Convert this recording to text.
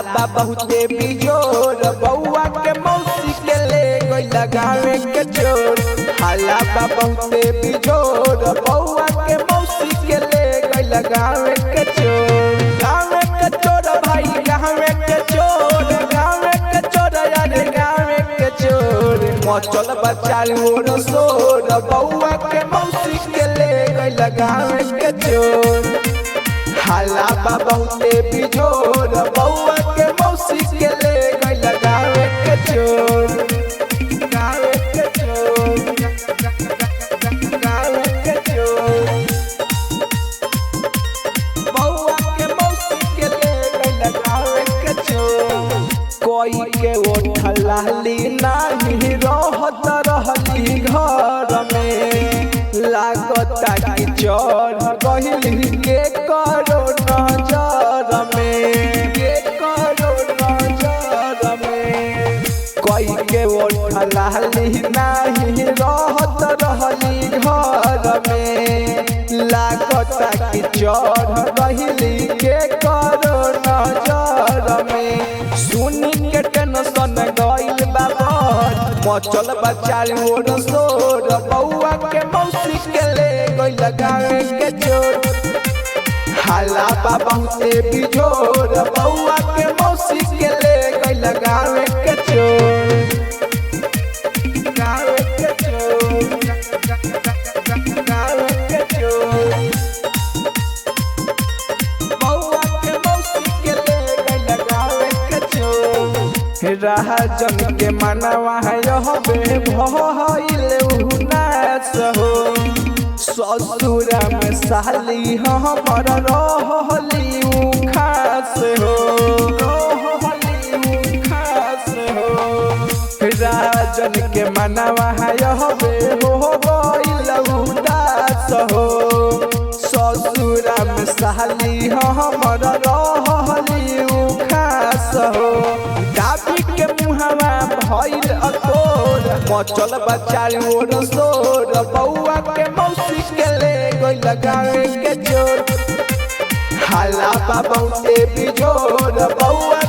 बा बहुते बिजोर बउआ के मौसी के ले गई लगावे के चोर। हाला बा बहुते बिजोर बउआ के मौसी के ले गई लगावे के चोर। गावे के चोर भाई गावे के चोर, गावे के चोर यार गावे के चोर। मचल बचाल ओर सोर बउआ के मौसी के ले गई लगावे के चोर। हाला बा बहुते बिजोर बउआ के मौसी के ले गई लगावे के चोर। गावे के चोर, गावे के चोर बउआ के मौसी के ले गई लगावे के चोर। कोई के ओठलाली नाही रहत रहली घर में, लागता कि चोर गहिली के करो नजर में, के करो नजर में। कोई के ओठलाली नाही रहत रहली घर में, लागता कि चोर गहिली के करो नजर में। सुनी के टेंशन गइल बाबर मचल बचाल ओर सोर बउआ के मौसी के ले गई लगावे के चोर। हाला बा बहुते बिजोर बउआ के मौसी के ले गई लगावे के चोर। गावे के चोर, गावे के चोर बउआ के मौसी के ले गई लगावे के चोर। राजन के मनवा यहबे भइल उनास हो, ससुरा में साली हमर रहली खास हो, रहली खास हो। राजन के मनवा यहबे हो गइल उदास हो, ससुरा में साली हमर रहली खास हो। दाबी के मुहवा भइल अतोर मचल बचाल ओर सोर बउआ के मौसी के ले गई लगावे के चोर। हाला बा बहुते बिजोर बउआ